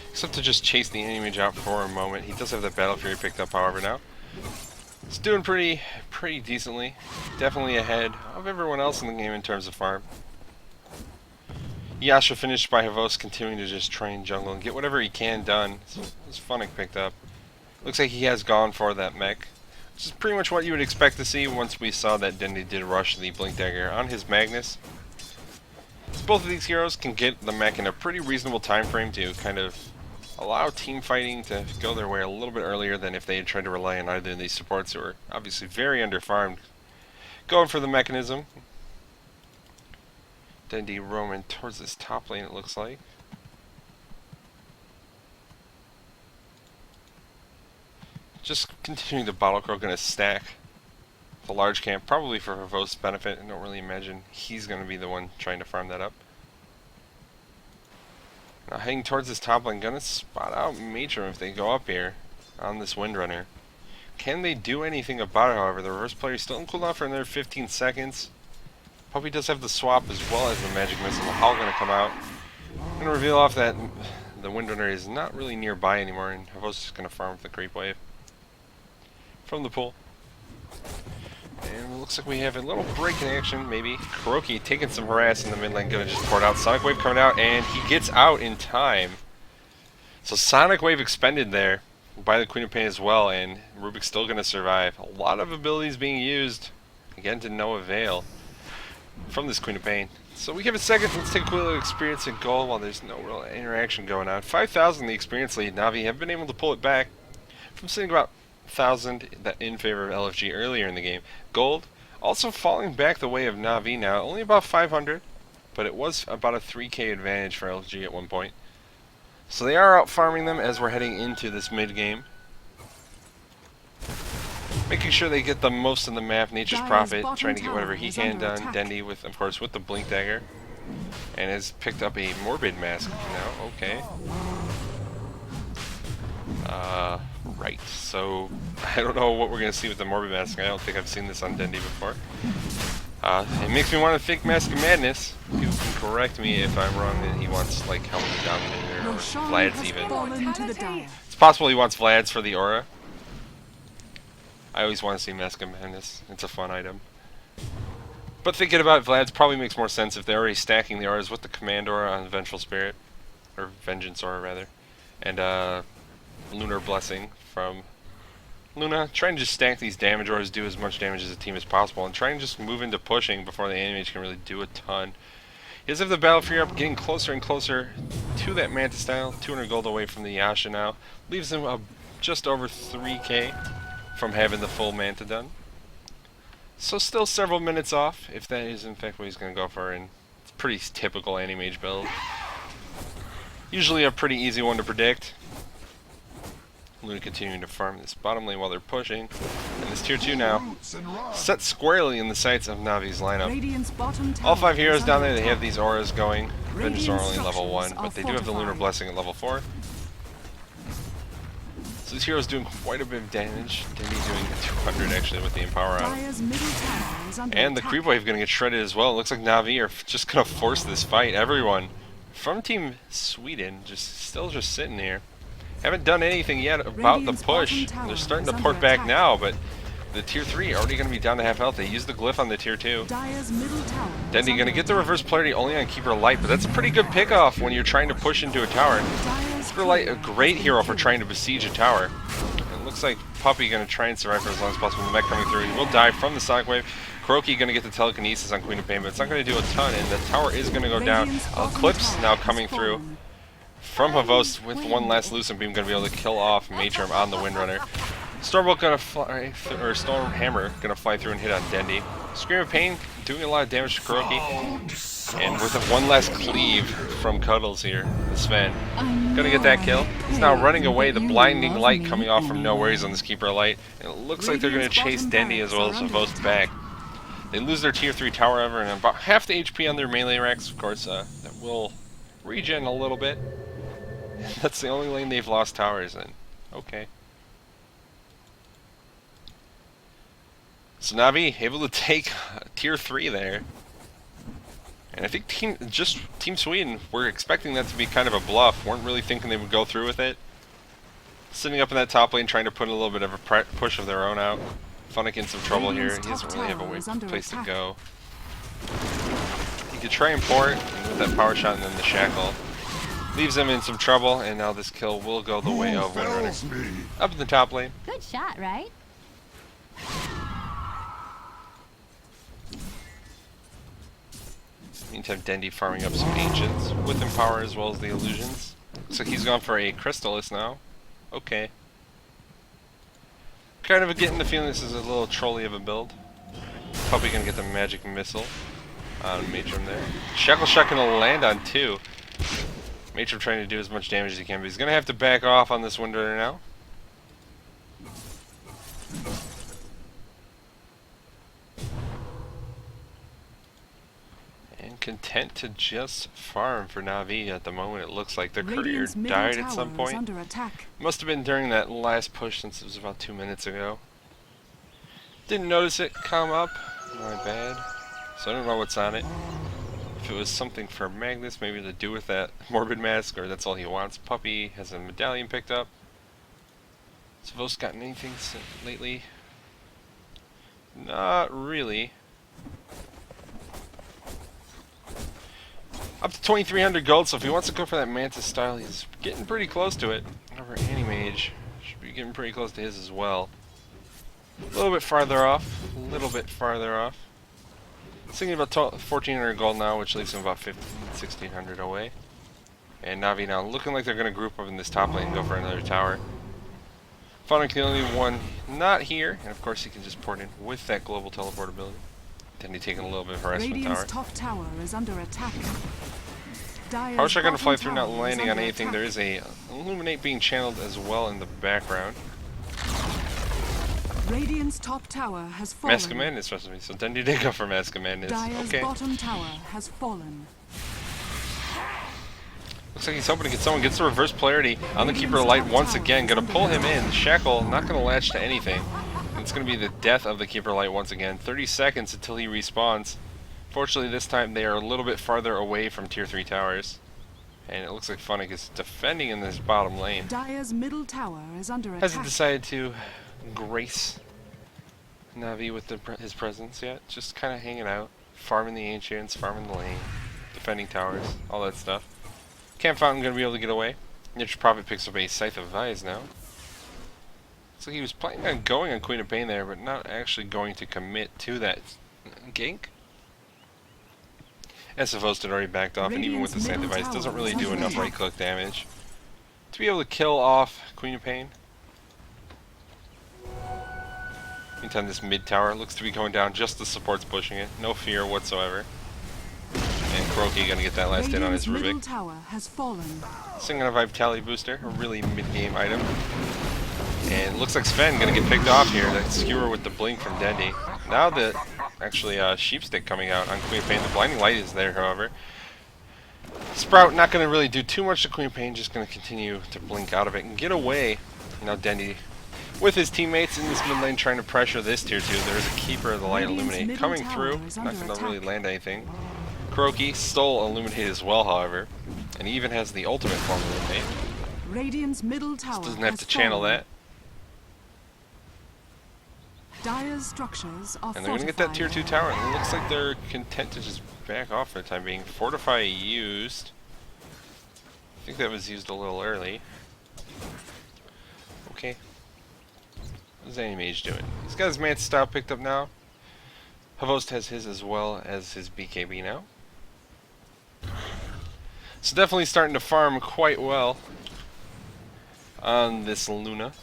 Except to just chase the Animage out for a moment. He does have that Battle Fury picked up, however, now. It's doing pretty decently. Definitely ahead of everyone else in the game in terms of farm. Yasha finished by Havos continuing to just train jungle and get whatever he can done. It's Funnick picked up. Looks like he has gone for that mech. Which is pretty much what you would expect to see once we saw that Dendi did rush the Blink Dagger on his Magnus. So both of these heroes can get the mech in a pretty reasonable time frame to kind of allow team fighting to go their way a little bit earlier than if they had tried to rely on either of these supports who are obviously very underfarmed. Going for the mechanism. Dendi roaming towards this top lane, it looks like. Just continuing the Bottle Crow, going to stack the large camp, probably for Havos' benefit. I don't really imagine he's going to be the one trying to farm that up. Now heading towards this top lane, going to spot out Matron if they go up here on this Windrunner. Can they do anything about it, however? The reverse player is still in cooldown for another 15 seconds. Hope he does have the swap as well as the magic missile. The Howl going to come out. Going to reveal off that the Windrunner is not really nearby anymore, and Havos is just going to farm with the creep wave from the pool. And it looks like we have a little break in action, maybe. Kuroki taking some harass in the mid lane, going to just pour it out. Sonic Wave coming out, and he gets out in time. So Sonic Wave expended there by the Queen of Pain as well, and Rubik's still going to survive. A lot of abilities being used, again to no avail from this Queen of Pain. So we give it a second. Let's take a quick little experience and goal while there's no real interaction going on. 5,000 the experience lead. Na'Vi have been able to pull it back from sitting about 1,000 in favor of LFG earlier in the game. Gold also falling back the way of Na'Vi now, only about 500, but it was about a 3k advantage for LFG at one point. So they are out farming them as we're heading into this mid game. Making sure they get the most of the map. Nature's Prophet trying to get whatever he can done. Dendi with, of course, with the Blink Dagger, and has picked up a Morbid Mask now. Okay. Right, so I don't know what we're going to see with the Morbid Mask. I don't think I've seen this on Dendi before. It makes me want to think Mask of Madness. You can correct me if I'm wrong that he wants, like, Helmet Dominator or Vlad's even. It's possible he wants Vlad's for the aura. I always want to see Mask of Madness. It's a fun item. But thinking about Vlad's probably makes more sense if they're already stacking the auras with the Command Aura on Vengeful Spirit. Or Vengeance Aura, rather. And, Lunar Blessing from Luna, trying to just stack these damage auras, do as much damage as a team as possible, and trying to just move into pushing before the Animage can really do a ton. He does have the Battle Fury up, getting closer and closer to that Manta style. 200 gold away from the Yasha now. Leaves him just over 3k from having the full Manta done. So still several minutes off, if that is in fact what he's going to go for, and it's a pretty typical Animage build. Usually a pretty easy one to predict. Luna continuing to farm this bottom lane while they're pushing. And this tier 2 now set squarely in the sights of Na'Vi's lineup. All 5 heroes down there, they have these auras going. Vengeance Aura only level 1, but they do have the Lunar Blessing at level 4. So this hero's doing quite a bit of damage. Dendy doing 200 actually with the Empower on. Dire's middle tower is under And the attack. creep wave gonna get shredded as well. It looks like Na'Vi are just gonna force this fight. Everyone from Team Sweden still just sitting here. Haven't done anything yet about the Radiant's push. bottom tower They're starting to is port under back attack. now, but the tier 3 already gonna be down to half health. They used the glyph on the tier 2. Dire's middle tower is Dendy under gonna get the attack. reverse polarity only on Keeper Light, but that's a pretty good pickoff when you're trying to push into a tower. Dire's Keeper Light, a courier great has hero been for killed. trying to besiege a tower. It looks like Puppy gonna try and survive for as long as possible. The mech coming through, he will die from the Sonic Wave. Kuroki gonna get the telekinesis on Queen of Pain, but it's not gonna do a ton, and the tower is gonna go down. Radiant's bottom Eclipse tower now has coming through fallen. from Havos with one last Lucent Beam, gonna be able to kill off Matrim on the Windrunner. Stormbolt gonna fly, or Stormhammer gonna fly through and hit on Dendy. Scream of Pain doing a lot of damage to Kuroki. And with one last cleave from Cuddles here, Sven gonna get that kill. He's now running away, the blinding light coming off from nowhere. He's on this Keeper Light. And it looks like they're gonna chase Dendy as well as Havos back. They lose their tier 3 tower ever and about half the HP on their melee racks. Of course, that will regen a little bit. That's the only lane they've lost towers in. Okay. So Na'Vi able to take tier 3 there. And I think Team Sweden were expecting that to be kind of a bluff. Weren't really thinking they would go through with it. Sitting up in that top lane trying to put a little bit of a push of their own out. Funnick in some trouble here. He doesn't really have a place to go. He could try and port with that power shot and then the shackle. Leaves him in some trouble, and now this kill will go the way of Windrunner. Fells me. Up in the top lane. Good shot, right? Meantime, Dendy farming up some ancients with Empower as well as the illusions. Looks like he's gone for a Crystallis now. Okay. Kind of getting the feeling this is a little trolly of a build. Probably gonna get the magic missile on Matrim there. Shackle Shot gonna land on 2. Matrim trying to do as much damage as he can, but he's gonna have to back off on this Windrunner now. And content to just farm for Na'Vi at the moment. It looks like their courier Radiant's middle died at some tower is point. under attack. Must have been during that last push since it was about 2 minutes ago. Didn't notice it come up. My bad. So I don't know what's on it. If it was something for Magnus, maybe to do with that Morbid Mask, or that's all he wants. Puppy has a medallion picked up. Has Vos gotten anything lately? Not really. Up to 2,300 gold, so if he wants to go for that Mantis style, he's getting pretty close to it. Over Anti-Mage should be getting pretty close to his as well. A little bit farther off. A little bit farther off. He's thinking about 1,400 gold now, which leaves him about 1,600 away. And Na'Vi now looking like they're going to group up in this top lane and go for another tower. Funnick the only one not here, and of course he can just port in with that global teleport ability. Then he's taking a little bit of harassment Radiant's tower. top tower is under attack. Dire's Power shot gonna fly bottom through, not tower is landing on under anything. attack. There is a Illuminate being channeled as well in the background. Radiant's top tower has fallen. Mask of Madness, trust me. So Dendy did go for Mask of Madness. Dire's Okay. bottom tower has fallen. Looks like he's hoping to get someone. Gets the reverse polarity on the Keeper of Light once again. Gonna pull him in. The Shackle not gonna latch to anything. It's gonna be the death of the Keeper of Light once again. 30 seconds until he respawns. Fortunately, this time they are a little bit farther away from tier 3 towers. And it looks like Funnick is defending in this bottom lane. Dire's middle tower is under Hasn't attack. decided to grace Na'Vi with his presence yet. Just kind of hanging out, farming the ancients, farming the lane, defending towers, all that stuff. Camp Fountain gonna be able to get away. Niche Prophet picks up a Scythe of Vise now. So he was planning on going on Queen of Pain there, but not actually going to commit to that gank. SFO's had already backed off, and even with the Scythe of Vise, doesn't really do enough right click damage to be able to kill off Queen of Pain. Meantime, this mid tower looks to be going down. Just the support's pushing it. No fear whatsoever. And Kuroki gonna get that last hit on his Radiant's middle Rubik. tower has fallen. Singing a Vitality Booster, a really mid-game item. And it looks like Sven gonna get picked off here. That skewer with the blink from Dendy. Now the actually Sheepstick coming out on Queen of Pain. The Blinding Light is there, however. Sprout not gonna really do too much to Queen of Pain. Just gonna continue to blink out of it and get away Now Dendy with his teammates in this mid lane trying to pressure this tier 2. There's a Keeper of the Light Radiant's Illuminate middle coming tower through. is Not under going to really attack. land anything. Kuroki stole Illuminate as well, however. And he even has the ultimate form of Illuminate. Radiant's middle tower Doesn't have has to channel fallen. that. Dire's structures are And they're going to get that tier 2 tower. And it looks like they're content to just back off for the time being. Fortify used. I think that was used a little early. Okay. What's Any Mage doing? He's got his Mance style picked up now. Havost has his as well as his BKB now. So definitely starting to farm quite well on this Luna.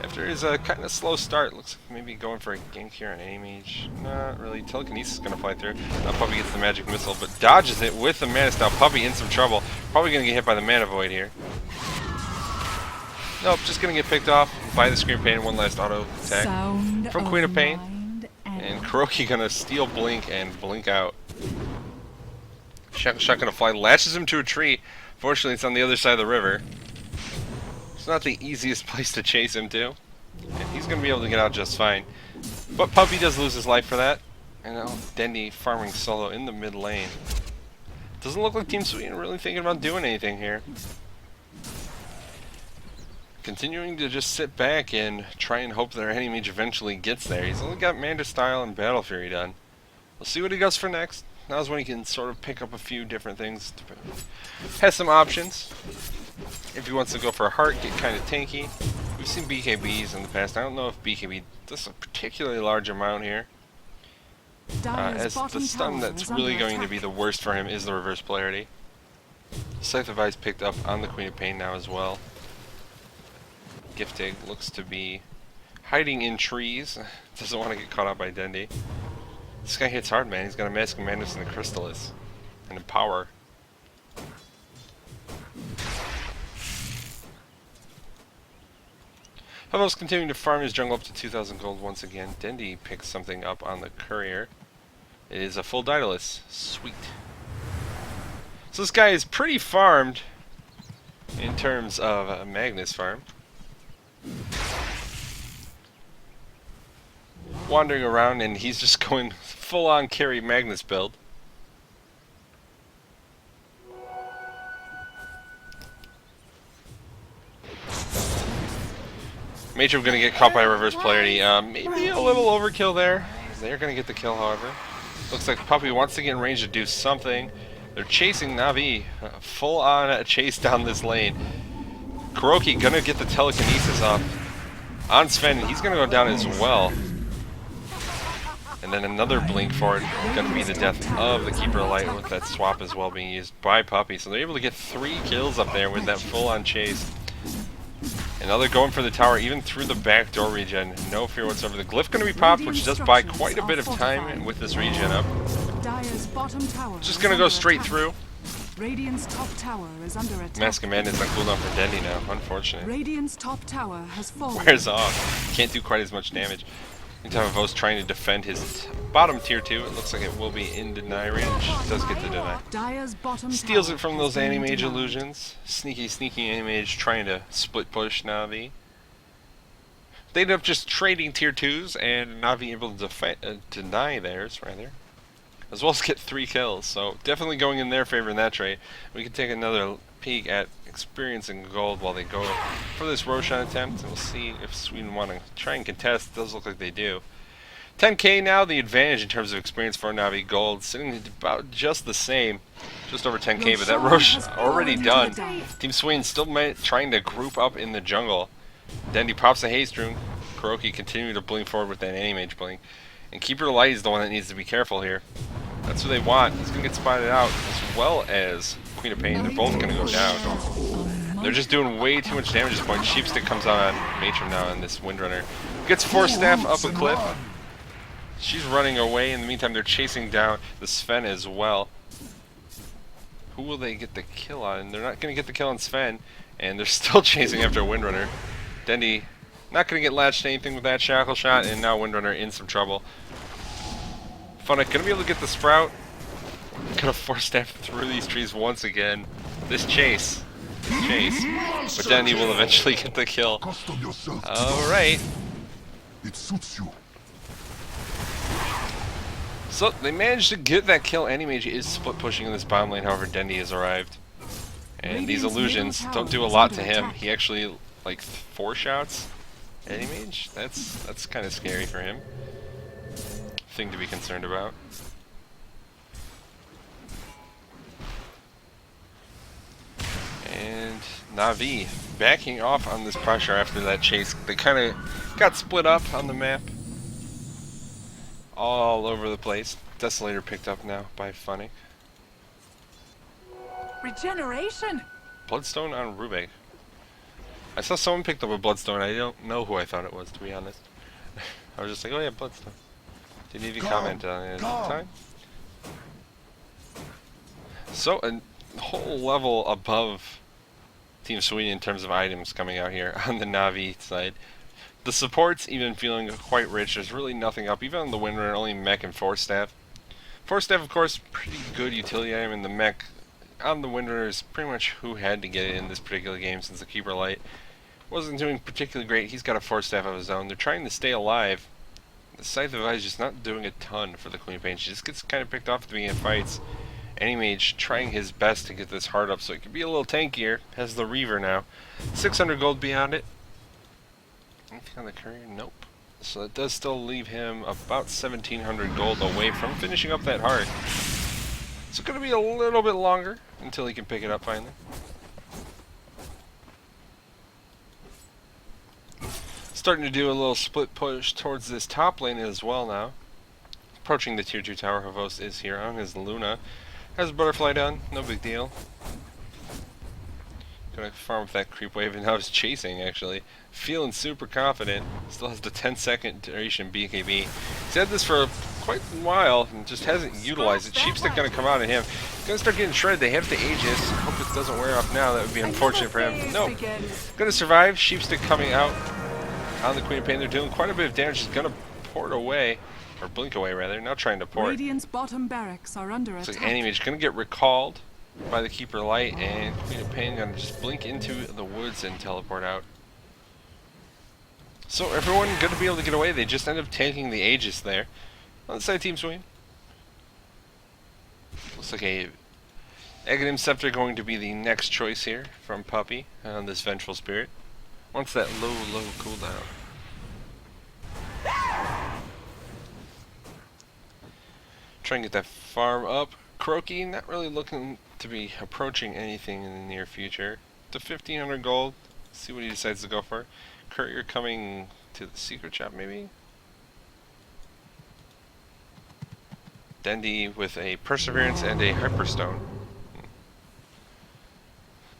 After his kind of slow start, looks like maybe going for a gank here on Any Mage. Not really. Telekinesis is going to fly through. Now Puppy gets the magic missile, but dodges it with the Mana. Now Puppy in some trouble. Probably going to get hit by the Mana Void here. Nope, just going to get picked off by the Scream Pain. One last auto attack from Queen of Pain. And Kuroki going to steal Blink and blink out. Shot going to fly, latches him to a tree. Fortunately, it's on the other side of the river. It's not the easiest place to chase him to. And he's going to be able to get out just fine. But Puppy does lose his life for that. And now Dendy farming solo in the mid lane. Doesn't look like Team Sweden really thinking about doing anything here. Continuing to just sit back and try and hope their Any Mage eventually gets there. He's only got Manda Style and Battle Fury done. We'll see what he goes for next. Now's when he can sort of pick up a few different things. Has some options. If he wants to go for a heart, get kind of tanky. We've seen BKBs in the past. I don't know if BKB does a particularly large amount here. As the stun that's really going to be the worst for him is the reverse polarity. Scythe of Ice picked up on the Queen of Pain now as well. Giftig looks to be hiding in trees. Doesn't want to get caught out by Dendy. This guy hits hard, man. He's got a Mask of Madness and a Crystallis. And a Power. Havos continuing to farm his jungle up to 2,000 gold once again. Dendy picks something up on the Courier. It is a full Daedalus. Sweet. So this guy is pretty farmed in terms of a Magnus farm. Wandering around, and he's just going full-on carry Magnus build. Matron going to get caught by reverse polarity. Maybe a little overkill there. They're going to get the kill, however. Looks like Puppy wants to get in range to do something. They're chasing Na'Vi. Full-on chase down this lane. Kuroki going to get the telekinesis off on Sven. He's going to go down as well. And then another blink for it. Going to be the death of the Keeper of Light with that swap as well being used by Puppy. So they're able to get 3 kills up there with that full-on chase. And now they're going for the tower, even through the back door regen. No fear whatsoever. The glyph going to be popped, which does buy quite a bit of time with this regen up. Dire's bottom tower Just going to go straight through. Radiant's top tower is under attack. Mask of Madness on cooldown for Dendy now. Unfortunate. Radiant's top tower has fallen. Wears off. Can't do quite as much damage. Meantime, Vo's trying to defend his bottom tier 2. It looks like it will be in deny range. Does get the deny. Dire's bottom Steals tower it from has those been Anti-Mage denied. illusions. Sneaky Anti-Mage trying to split push Na'Vi. They ended up just trading tier 2s, and Na'Vi able to deny theirs, rather. As well as get 3 kills, so definitely going in their favor in that trade. We can take another peek at experience and gold while they go for this Roshan attempt, and we'll see if Sweden want to try and contest. It does look like they do. 10k now, the advantage in terms of experience for Na'Vi gold, sitting at about just the same, just over 10k, but that Roshan already done. Team Sweden still trying to group up in the jungle. Dendy pops a haste rune. Kuroki continuing to blink forward with that Anti-Mage blink. And Keeper of Light is the one that needs to be careful here. That's what they want. He's going to get spotted out, as well as Queen of Pain. They're both going to go down. They're just doing way too much damage at this point. Sheepstick comes out on Matron now on this Windrunner. Gets Force Staff up a cliff. She's running away. In the meantime, they're chasing down the Sven as well. Who will they get the kill on? They're not going to get the kill on Sven. And they're still chasing after Windrunner. Dendy not going to get latched to anything with that Shackle Shot, and now Windrunner in some trouble. Funnick going to be able to get the Sprout. Going to Force Staff through these trees once again. This chase this chase. But Dendy will eventually get the kill. Custom yourself to Alright. it suits you. So they managed to get that kill. Anti-Mage is split pushing in this bottom lane, however Dendy has arrived. And these illusions don't do a lot to him. He actually like 4 shots. Anti-Mage? That's kind of scary for him. Thing to be concerned about. And Na'Vi backing off on this pressure after that chase. They kind of got split up on the map. All over the place. Desolator picked up now by Funny. Regeneration. Bloodstone on Rubik. I saw someone picked up a Bloodstone. I don't know who I thought it was, to be honest. I was just like, oh yeah, Bloodstone. Didn't even comment on it at the time. So, a whole level above Team Sweden in terms of items coming out here on the Na'Vi side. The support's even feeling quite rich. There's really nothing up. Even on the Windrunner, only mech and Force Staff. Force Staff, of course, pretty good utility item, and the mech on the Windrunner is pretty much who had to get it in this particular game since the Keeper Light wasn't doing particularly great. He's got a Force Staff of his own. They're trying to stay alive. The Scythe of Eyes just not doing a ton for the Queen of Pain. She just gets kind of picked off at the beginning of fights. Anti-Mage trying his best to get this hard up so it can be a little tankier. Has the Reaver now. 600 gold beyond it. Anything on the courier? Nope. So it does still leave him about 1700 gold away from finishing up that heart. It's going to be a little bit longer until he can pick it up finally. Starting to do a little split push towards this top lane as well now. Approaching the tier 2 tower. Havos is here on his Luna. Has a butterfly down, no big deal. Gonna farm with that creep wave, and now he's chasing actually. Feeling super confident. Still has the 10-second duration BKB. He's had this for quite a while and just hasn't utilized it. Sheepstick gonna come out at him. Gonna start getting shredded. They have the Aegis. Hope it doesn't wear off now. That would be unfortunate for him. No. Gonna survive. Sheepstick coming out on the Queen of Pain. They're doing quite a bit of damage. He's gonna port away. Or blink away rather, now trying to port. Radiant's bottom barracks are under attack. Looks like Anti-Mage gonna get recalled by the Keeper Light, and Queen of Pain gonna just blink into the woods and teleport out. So everyone gonna be able to get away. They just end up taking the Aegis there. On the side of Team Swing. Looks like a Aghanim Scepter going to be the next choice here from Puppy on this Vengeful Spirit. Once that low cooldown. Try and get that farm up. Croaky not really looking to be approaching anything in the near future. To 1500 gold. See what he decides to go for. Courier coming to the secret shop maybe. Dendy with a Perseverance and a Hyperstone.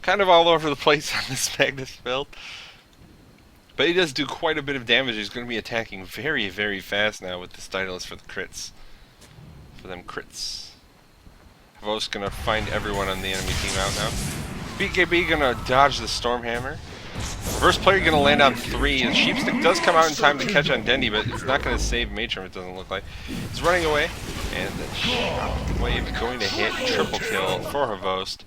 Kind of all over the place on this Magnus build. But he does do quite a bit of damage. He's going to be attacking very, very fast now with this Daedalus for the crits. For them crits. Havos gonna find everyone on the enemy team out now. BKB gonna dodge the Stormhammer. Reverse player gonna land on 3. And Sheepstick does come out in time to catch on Dendy, but it's not gonna save Matron, it doesn't look like. He's running away. And the Shockwave going to hit. Triple kill for Havos.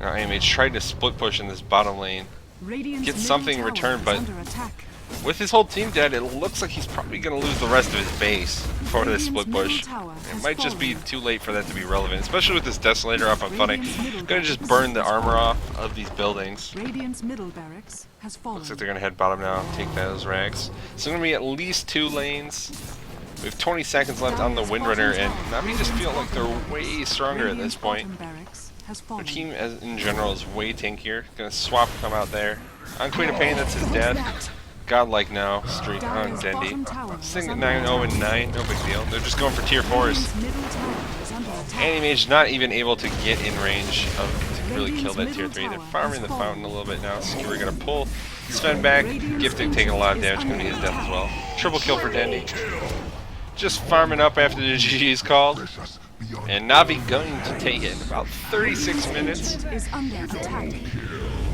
Now AMH tried to split push in this bottom lane. Get something in return, but with his whole team dead, it looks like he's probably going to lose the rest of his base for this split push. It might just be too late for that to be relevant, especially with this Desolator up on Funny. Going to just burn the armor off of these buildings. Radiant's middle barracks has fallen. Looks like they're going to head bottom now, take those rags. So going to be at least 2 lanes. We have 20 seconds left on the Windrunner, and Na'Vi just feel like they're way stronger at this point. Their team in general is way tankier. Going to swap come out there. On Queen of Pain, that's his death. Godlike now, streak on Dendy. Sitting at 9-0 and 9, no big deal. They're just going for tier 4s. Anti-Mage not even able to get in range of to really kill that tier 3. They're farming the fountain a little bit now. Skewer gonna pull Sven back. Gifting taking a lot of damage, gonna be his death as well. Triple kill for Dendy. Just farming up after the GG's called. And Na'Vi going to take it in about 36 minutes.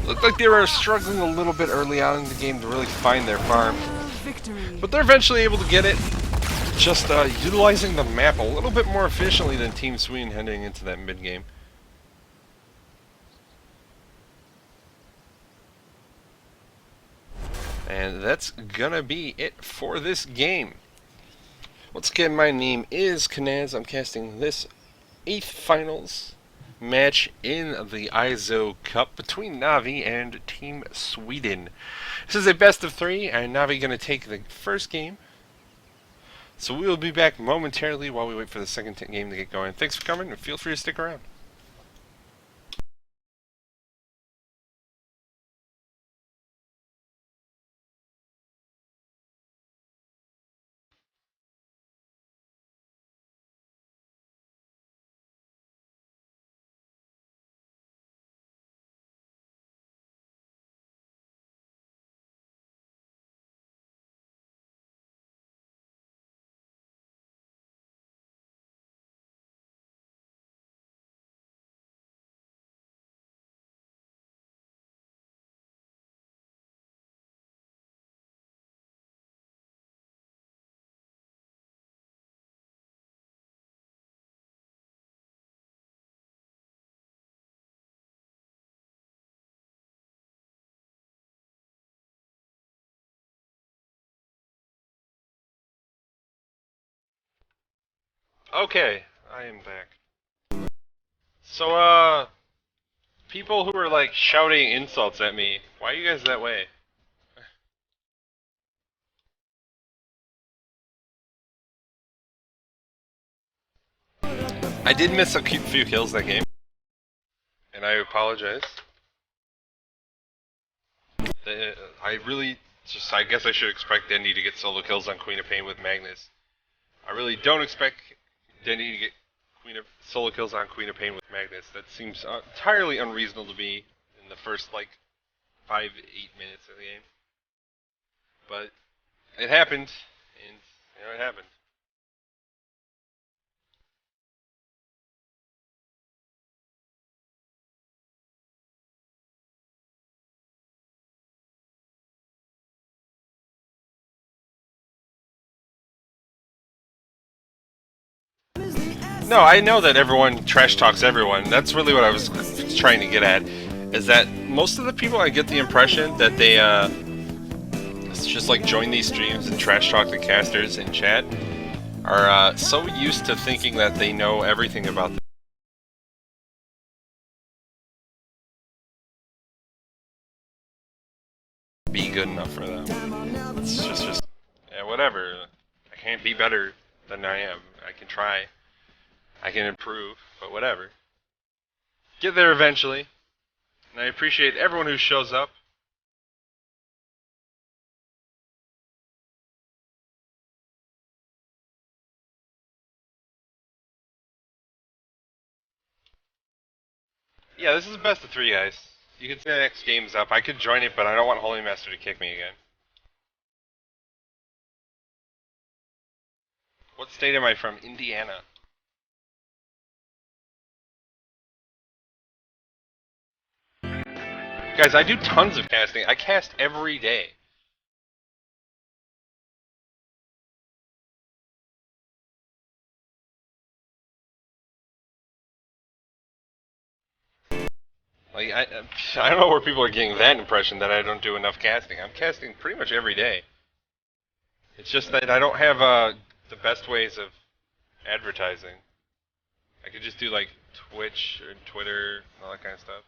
Looked like they were struggling a little bit early on in the game to really find their farm. But they're eventually able to get it. Just utilizing the map a little bit more efficiently than Team Sweden heading into that mid game. And that's gonna be it for this game. Once again, my name is Kanaz. I'm casting this 8th finals match in the EIZO Cup between Na'Vi and Team Sweden. This is a best of 3, and Na'Vi going to take the first game. So we will be back momentarily while we wait for the second game to get going. Thanks for coming, and feel free to stick around. Okay, I am back. So, people who are like shouting insults at me, why are you guys that way? I did miss a few kills that game, and I apologize. I really just, I guess I should expect Dendy to get solo kills on Queen of Pain with Magnus. I really don't expect Dendy to get solo kills on Queen of Pain with Magnus. That seems entirely unreasonable to me in the first, like, 5-8 minutes of the game. But it happened, and, it happened. No, I know that everyone trash talks everyone. That's really what I was trying to get at. Is that most of the people, I get the impression that they just like join these streams and trash talk the casters in chat, are so used to thinking that they know everything about them. Be good enough for them. It's just yeah, whatever. I can't be better than I am. I can try. I can improve, but whatever. Get there eventually. And I appreciate everyone who shows up. Yeah, this is the best of 3, guys. You can say the next game's up. I could join it, but I don't want Holy Master to kick me again. What state am I from? Indiana. Guys, I do tons of casting. I cast every day. Like, I don't know where people are getting that impression that I don't do enough casting. I'm casting pretty much every day. It's just that I don't have the best ways of advertising. I could just do like Twitch or Twitter and all that kind of stuff.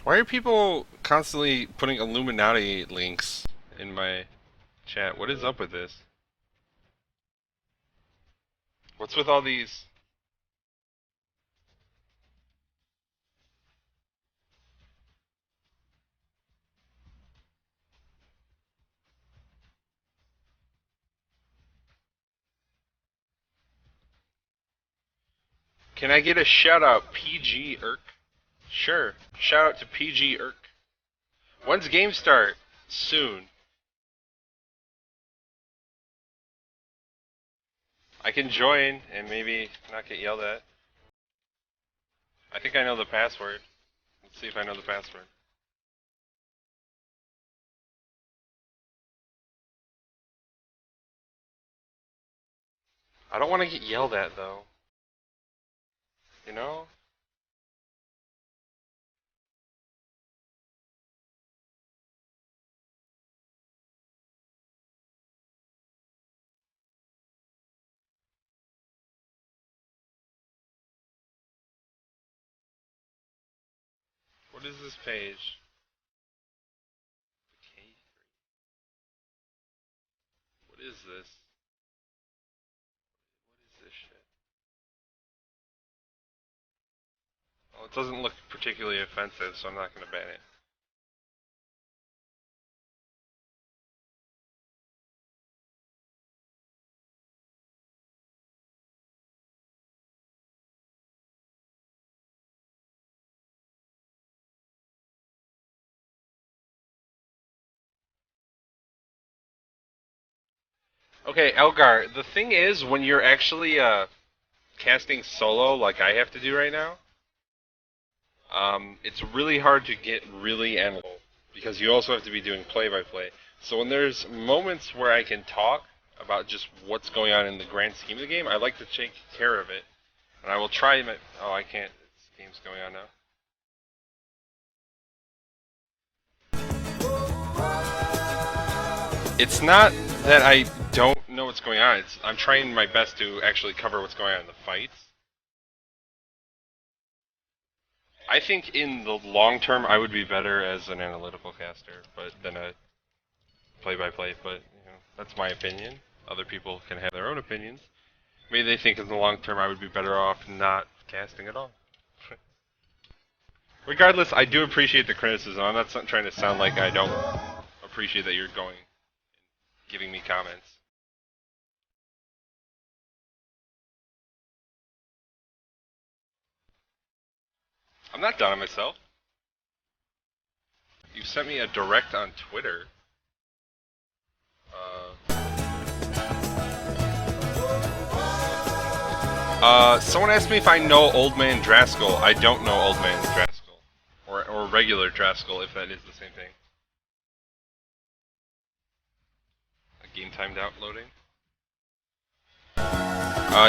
Why are people constantly putting Illuminati links in my chat? What is up with this? What's with all these? Can I get a shout out, PG Irk? Sure. Shout out to PG Irk. When's game start? Soon. I can join and maybe not get yelled at. I think I know the password. Let's see if I know the password. I don't want to get yelled at though. You know? What is this page? What is this? What is this shit? Well, it doesn't look particularly offensive, so I'm not going to ban it. Okay, Elgar, the thing is, when you're actually casting solo, like I have to do right now, it's really hard to get really analytical because you also have to be doing play-by-play. So when there's moments where I can talk about just what's going on in the grand scheme of the game, I like to take care of it, and I will try my. Oh, I can't. This game's going on now. It's not that I don't know what's going on. I'm trying my best to actually cover what's going on in the fights. I think in the long term I would be better as an analytical caster, but than a play-by-play. But you know, that's my opinion. Other people can have their own opinions. Maybe they think in the long term I would be better off not casting at all. Regardless, I do appreciate the criticism. I'm not trying to sound like I don't appreciate that you're going, giving me comments. I'm not down on myself. You sent me a direct on Twitter. Someone asked me if I know Old Man Draskell. I don't know Old Man Draskell. Or regular Draskell, if that is the same thing. A game timed out loading.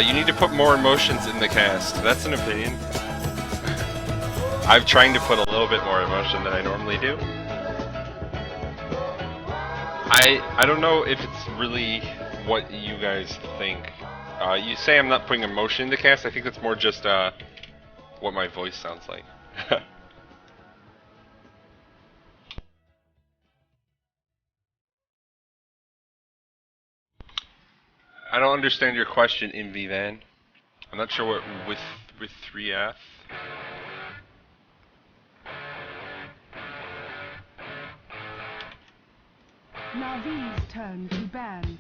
You need to put more emotions in the cast. That's an opinion. I'm trying to put a little bit more emotion than I normally do. I don't know if it's really what you guys think. You say I'm not putting emotion in the cast. I think that's more just what my voice sounds like. I don't understand your question, Invi Van. I'm not sure what with 3F. Na'Vi's turn to ban.